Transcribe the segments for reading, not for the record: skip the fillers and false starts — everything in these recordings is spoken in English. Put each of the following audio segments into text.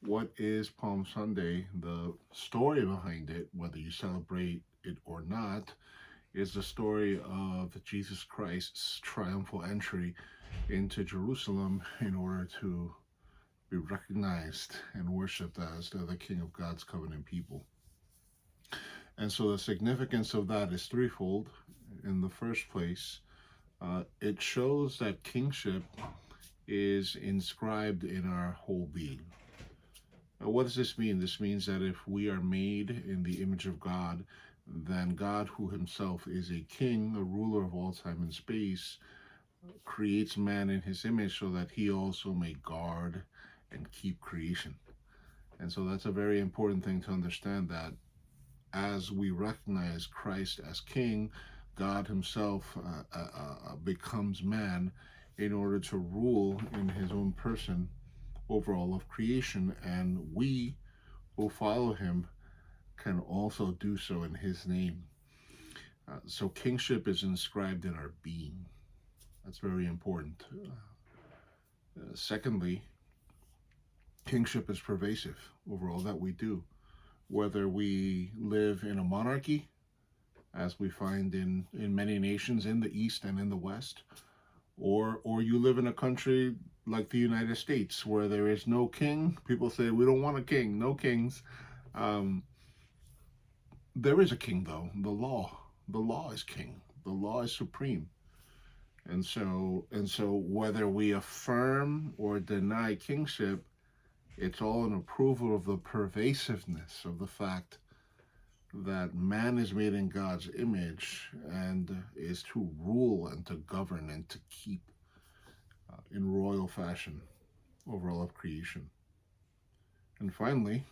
What is Palm Sunday? The story behind it, whether you celebrate it or not, is the story of Jesus Christ's triumphal entry into Jerusalem in order to be recognized and worshiped as the King of God's covenant people. And so the significance of that is threefold. In the first place, it shows that kingship is inscribed in our whole being. Now, what does this mean? This means that if we are made in the image of God, then God, who himself is a king, a ruler of all time and space, creates man in his image so that he also may guard and keep creation. And so that's a very important thing to understand, that as we recognize Christ as king, God himself becomes man in order to rule in his own person over all of creation, and we who follow him can also do so in his name. So kingship is inscribed in our being. That's very important. Secondly, kingship is pervasive over all that we do. Whether we live in a monarchy, as we find in many nations in the East and in the West, or you live in a country like the United States where there is no king. People say, we don't want a king, no kings. Um, there is a king, though, the law. The law is king. The law is supreme. And so whether we affirm or deny kingship, it's all an approval of the pervasiveness of the fact that man is made in God's image and is to rule and to govern and to keep in royal fashion over all of creation. And finally,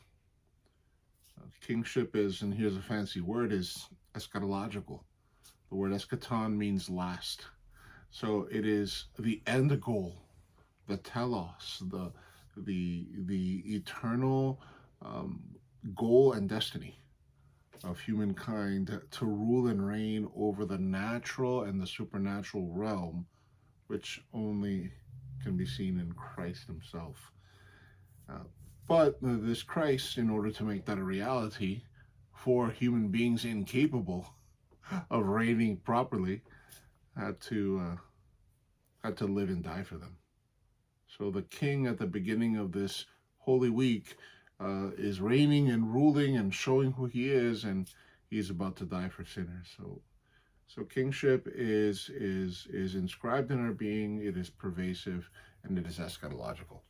kingship is, and here's a fancy word, is eschatological. The word eschaton means last. So it is the end goal, the telos, the eternal goal and destiny of humankind to rule and reign over the natural and the supernatural realm, which only can be seen in Christ himself. But this Christ, in order to make that a reality for human beings incapable of reigning properly, had to live and die for them. So the King at the beginning of this Holy Week is reigning and ruling and showing who he is, and he's about to die for sinners. So kingship is inscribed in our being. It is pervasive, and it is eschatological.